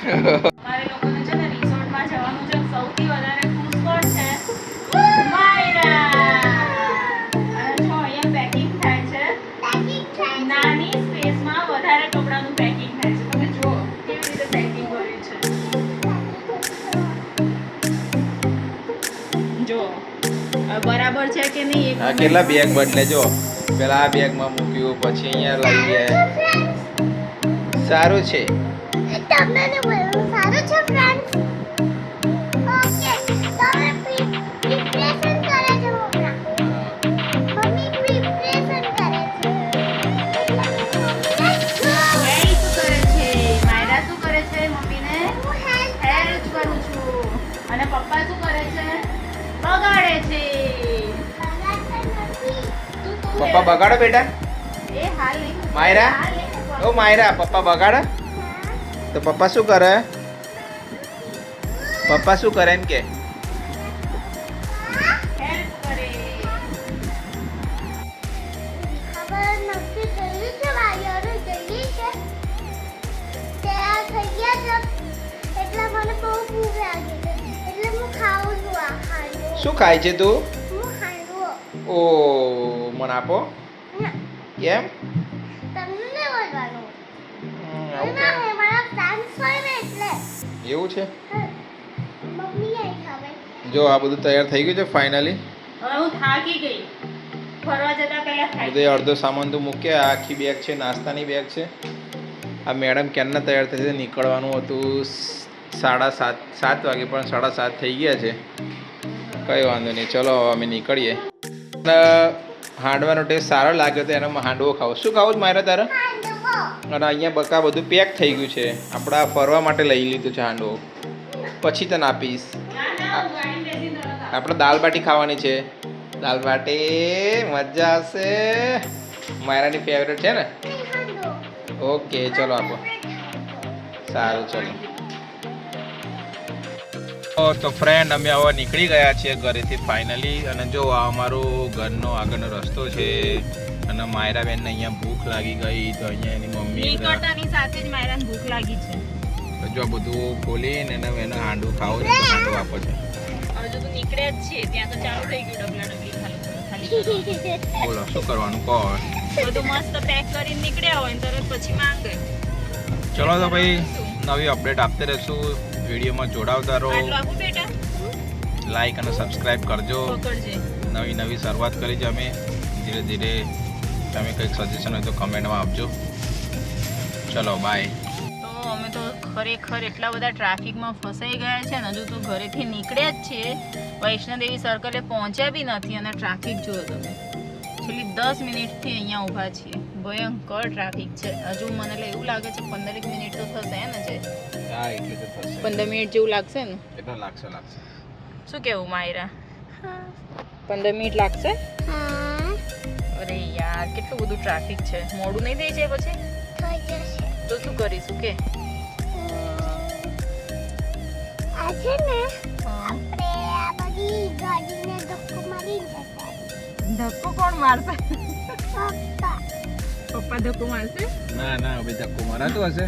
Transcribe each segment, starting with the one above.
મારે લોકોને છે ને રિસોર્ટમાં જવાનું છે. સૌથી વધારે ખુશ કોણ છે? માયરા. અને જો અહીંયા પેકિંગ થાય છે. નાની સ્પેસમાં વધારે કપડાનું પેકિંગ થાય છે. તમે જુઓ કેવી રીતે પેકિંગ કર્યું છે. જો બરાબર છે કે નહીં? આ કેટલા બેગ બદલે જો. પેલા આ બેગમાં મૂક્યું, પછી અહીંયા લઈ ગયા. સારું છે. તમને ને બોલું સારું છે ફ્રેન્ડ્સ. ઓકે તમે પ્રિપરેશન કરે છે મમ્મી. મમ્મી પ્રિપરેશન કરે છે. હેલ્પ કરે છે. માયરા શું કરે છે? મમ્મીને હું હેલ્પ કરું છું. અને પપ્પા શું કરે છે? બગાડે છે. પપ્પા બગાડો બેટા. એ હાલ નહીં. માયરા? હાલ નહીં. ઓ માયરા, પપ્પા બગાડે? તો પપ્પા શું કરે? પપ્પા શું કરે એમ કે? હેલ્પ કરે. ખબર નથી ગઈ છે વાયરો ગઈ છે. તૈયાર થઈ ગયા છે. એટલે મને બહુ ભૂખ લાગી છે. એટલે હું ખાઉં છું આ ખાંડવો. શું ખાય છે તું? હું ખાંડવો. ઓ મને આપો. કેમ? તમને નહીં બોલવાનું. આવું ના કેમ? હે મારા ફ્રેન્ડ્સ હોય ને એટલે. એવું છે? મમ્મી આઈ ખાવે. જો આ બધું તૈયાર થઈ ગયું છે ફાઇનલી. હવે હું થાકી ગઈ. ફરવા જતા પહેલા થાકી બધે અડધો સામાન તો મૂક્યા. આ આખી બેગ છે, નાસ્તાની બેગ છે. આ મેડમ ક્યારના તૈયાર થઈ છે. નીકળવાનું હતું 7:30 વાગે, પણ 7:30 થઈ ગયા છે. કંઈ વાંધો નહીં, ચલો હવે અમે નીકળીએ. હાંડવાનો ટેસ્ટ સારો લાગ્યો તો એનો હાંડવો ખાવો. શું ખાવું મારે તારે? ખાંડવો. અને અહીંયા બકા બધું પેક થઈ ગયું છે. આપણા ફરવા માટે લઈ લીધું છે હાંડવો. પછી તને આપીશ. ના હું ગાડી બેસીને તરત આવું. આપણે દાલ બાટી ખાવાની છે. દાલ બાટી મજા આવશે. માયરાની ફેવરેટ છે ને? નહીં ખાંડવો. ઓકે ચલો આપો. સારું ચલો. તો ફ્રેન્ડ અમે હવે નીકળી ગયા છીએ ઘરેથી ફાઇનલી. અને જો આ અમારો ઘરનો આગળનો રસ્તો છે. અને માયરા બેનને અહીંયા ભૂખ લાગી ગઈ તો અહીંયા એની મમ્મી નીકળતાની સાથે જ માયરાને ભૂખ લાગી છે. જો બધું ખોલીને એને હાંડવું ખાવું છે તો હાંડવું આપો છે. હજુ તો નીકળે જ છે. ત્યાં તો ચાલુ થઈ ગયું ડબલા ડબલી ખાલી. બોલો શું કરવાનું કહો. બધું મસ્ત પેક કરીને નીકળ્યા હોય ને તરત પછી માંગે. ચલો તો ભાઈ નવી અપડેટ આપતે રહેશું. વિડીયોમાં જોડાવતા રહો. આટલું આપું બેટા? લાઈક અને સબસ્ક્રાઈબ કરજો. પકડજે. નવી શરૂઆત કરી છે અમે. ધીરે ધીરે તમે કંઈક સજેશન હોય તો કમેન્ટમાં આપજો. ચલો બાય. તો અમે તો ખરેખર એટલા બધા ટ્રાફિકમાં ફસાઈ ગયા છે ને હજુ તો ઘરેથી નીકળ્યા જ છીએ. વૈષ્ણોદેવી સર્કલે પહોંચ્યા બી નથી અને ટ્રાફિક જુઓ તમે. છેલ્લી 10 મિનિટથી અહીંયા ઊભા છીએ. ભયંકર ટ્રાફિક છે. હજુ મને એવું લાગે છે 15 મિનિટ તો થશે ને છે. હા એટલે તો થશે. 15 મિનિટ જેવું લાગશે ને? એટલો લાગશે. શું કેવું માયરા? 15 મિનિટ લાગશે? હા અરે યાર કેટલું બધું ટ્રાફિક છે. મોડું નહીં થઈ જાય પછી થઈ જશે. તો શું કરીશું કે? આ છે ને હા. આપણે આ બધી ગાડીને ધક્કો મારી જશે. ધક્કો કોણ મારશે? પપ્પા. પપ્પા ધક્કો મારશે? ના ભાઈ ધક્કો મરાતો હશે.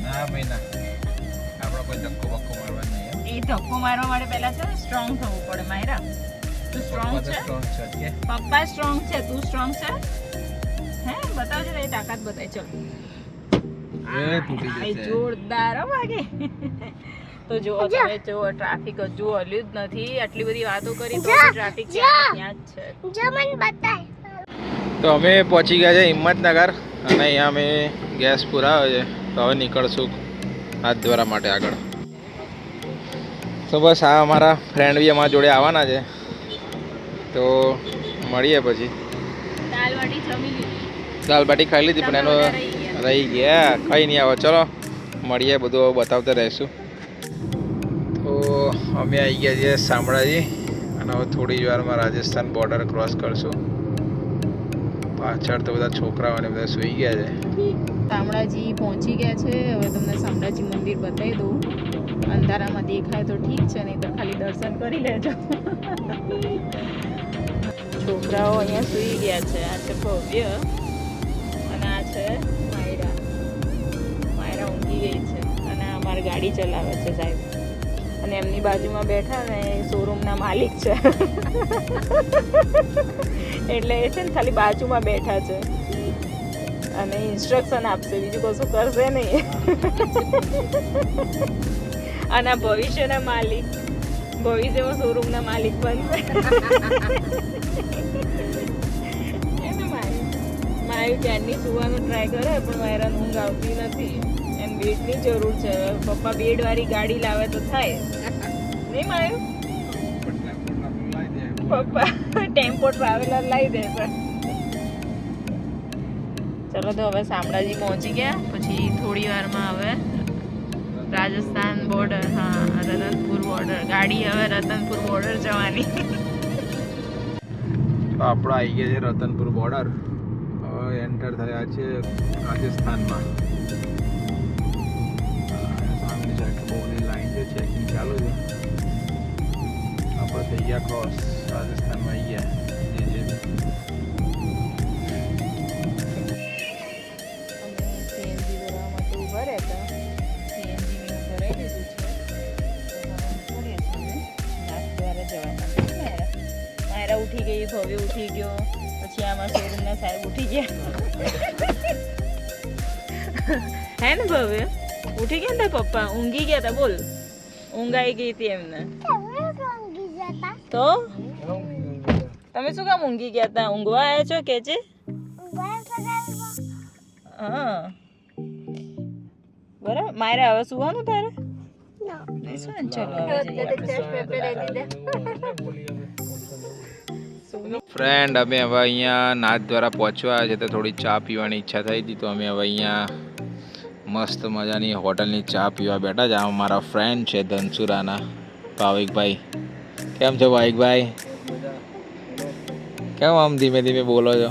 ના ભાઈ ના. આપણે કોઈ ધક્કો બક્કો મારવા નહીં. એ ધક્કો મારવા માટે પહેલા છે ને સ્ટ્રોંગ થવું પડે. માયરા તું સ્ટ્રોંગ છે? પપ્પા સ્ટ્રોંગ છે, તું સ્ટ્રોંગ છે? હે બતાવજે તારી તાકાત બતાય. ચલ આ જોરદાર હો ભાગે. તો જો તમે જો ટ્રાફિક હજુ હલ્યું જ નથી. આટલી બધી વાતો કરી તો ટ્રાફિક ત્યાં જ છે. જો મને બતાય. તો અમે પહોંચી ગયા છે હિંમતનગર. અને અહીંયા અમે ગેસ પુરાવ્યો છે. તો હવે નીકળશું હાથ ધોવા માટે આગળ. તો બસ આ અમારા ફ્રેન્ડ બી અમારા જોડે આવવાના છે. તો મળીએ પછી. દાલ બાટી જમી લીધી. દાલ બાટી ખાઈ લીધી પણ એનો રહી ગયા. કંઈ નહીં આવે. ચલો મળીએ. બધું બતાવતા રહીશું. તો અમે આવી ગયા છીએ શામળાજી. અને હવે થોડી જ વારમાં રાજસ્થાન બોર્ડર ક્રોસ કરશું. પાછળ તો બધા છોકરાઓને બધા સૂઈ ગયા છે. શામળાજી પહોંચી ગયા છે. હવે તમને શામળાજી મંદિર બતાવી દઉં. અંધારામાં દેખાય તો ઠીક છે, નહીં તો ખાલી દર્શન કરી લેજો. છોકરાઓ અહીંયા સૂઈ ગયા છે. આ છે ભવ્ય અને આ છે માયરા. માયરા ઊંઘી ગઈ છે અને ગાડી ચલાવે છે સાહેબ, અને એમની બાજુમાં બેઠા ને એ શોરૂમના માલિક છે. એટલે એ છે ને ખાલી બાજુમાં બેઠા છે અને ઇન્સ્ટ્રક્શન આપશે, બીજું કશું કરશે નહીં. અને આ ભવિષ્યના માલિક, ભવિષ્યમાં શોરૂમના માલિક બનશે. માયું ક્યારની સુવાનું ટ્રાય કરે પણ મારા ઊંઘ આવતી નથી, એને બેડની જરૂર છે. પપ્પા બેડવાળી ગાડી લાવે તો થાય નહીં માયું? પપ્પા ટેમ્પો ટ્રાવેલર લાવી દેશે. ચલો તો હવે શામળાજી પહોંચી ગયા, પછી થોડી વારમાં હવે રાજસ્થાન બોર્ડર, હા રતનપુર બોર્ડર, ગાડી હવે રતનપુર બોર્ડર જવાની. તો આપણે આવી ગયા છે રતનપુર બોર્ડર. હવે એન્ટર થયા છે રાજસ્થાનમાં. સામેની સાઈડ બહુ બધી લાઈન છે, ચેકિંગ ચાલુ છે. આપણે થઈ ગયા ક્રોસ, રાજસ્થાનમાં આવી ગયા. સીએનજી ભરવા માટે ઊભા રહેતા, સીએનજી મેં ભરાઈ દીધું છે. દ્વારા જવા માટે માયરા ઉઠી ગઈ, ભવ્ય ઉઠી ગયો, પછી આમાં શોરૂમના સાહેબ ઉઠી ગયા. હે ને ભવ્ય ઉઠી ગયા ને પપ્પા? ઊંઘી ગયા હતા, બોલ. ઊંઘ આવી ગઈ હતી એમને. તો તમે શું કામ ઊંઘી ગયા હતા? ઊંઘવા આવ્યા છો કે છે? હા બરાબર. મારે હવે સુવાનું તારે? ફ્રેન્ડ, અમે હવે અહીંયા નાથ દ્વારા પહોંચવા છે તો થોડી ચા પીવાની ઈચ્છા થઈ હતી, તો અમે હવે અહીંયા મસ્ત મજાની હોટલની ચા પીવા બેઠા છે. આ મારા ફ્રેન્ડ છે ધનસુરાના ભાવિકભાઈ. કેમ છો ભાવિકભાઈ? કેમ આમ ધીમે ધીમે બોલો છો?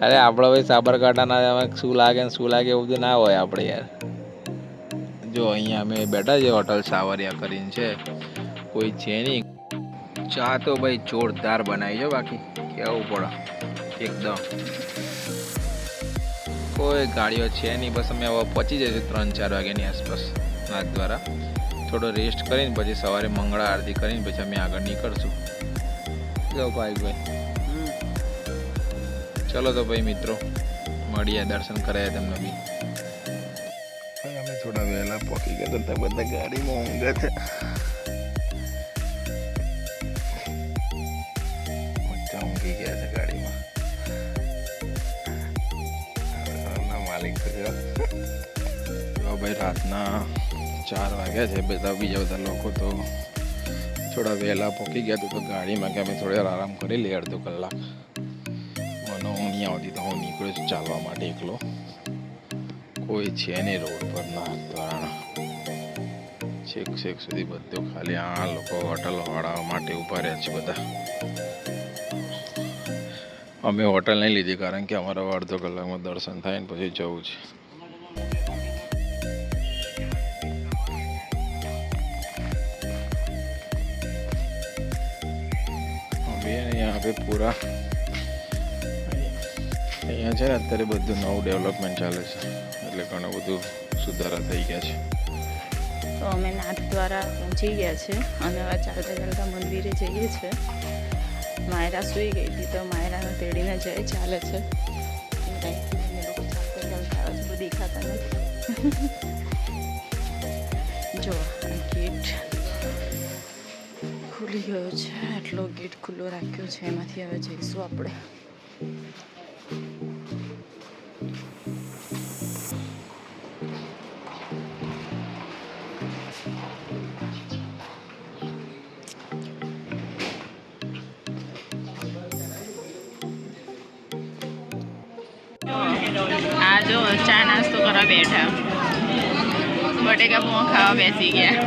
અરે આપણે ભાઈ સાબરકાંઠાના અમે શું લાગે ને શું લાગે એવું બધું ના હોય આપણે યાર. જો અહીંયા અમે બેઠા છે, હોટલ સાવરિયા કરીને છે, કોઈ છે નહીં. ચા તો ભાઈ જોરદાર બનાવી છે, બાકી કેવું પડે એકદમ. કોઈ ગાડીઓ છે નહીં, બસ અમે હવે પહોંચી જઈશું 3-4 વાગ્યાની આસપાસ નાથ દ્વારા. થોડો રેસ્ટ કરીને પછી સવારે મંગળા આરતી કરીને પછી અમે આગળ નીકળશું. જો ભાઈ ચલો તો ભાઈ મિત્રો મળીએ, દર્શન કરાયા તમને બી. અમે થોડા વહેલા પહોંચી ગયા હતા, બધા ગાડીમાં ઊંઘે છે. મચ્ચા ઊંઘી ગયા છે ગાડીમાં. માલિક તો ભાઈ રાતના 4 વાગ્યા છે. બીજા બધા લોકો તો થોડા વહેલા પહોંચી ગયા તો ગાડીમાં કે અમે થોડી વાર આરામ કરી લઈએ, અડધો કલાક. મને ઊંઘ નહીં આવતી તો હું નીકળ્યો છું ચાલવા માટે એકલો. કોઈ છે નહીં રોડ પર ના દ્વારા. છેક સુધી બધું ખાલી આ લોકો હોટલ વાળા માટે ઊભા રહ્યા છે બધા. અમે હોટલ નહીં લીધી કારણ કે અમારે અડધો કલાકમાં દર્શન થાય ને પછી જવું છે. यहाँ पे पूरा અહીંયા છે ને અત્યારે બધું નવું ડેવલપમેન્ટ ચાલે છે, એટલે ઘણું બધું સુધારા થઈ ગયા છે. તો અમે નાથ દ્વારા પહોંચી ગયા છે અને હવે ચાલતા ચાલતા મંદિરે જઈએ છીએ. માયરા સૂઈ ગઈ હતી તો માયરાને તેડીને જાય ચાલે છે. લોકો ચાલતા ચાલતા આવે છે, દેખાતા નથી. જો ગેટ ખુલી ગયો છે, આટલો ગેટ ખુલ્લો રાખ્યો છે, એમાંથી હવે જઈશું આપણે. આ જો ચા નાસ્તો કરવા બેઠા, બટેકા પૌવા ખાવા બેસી ગયા.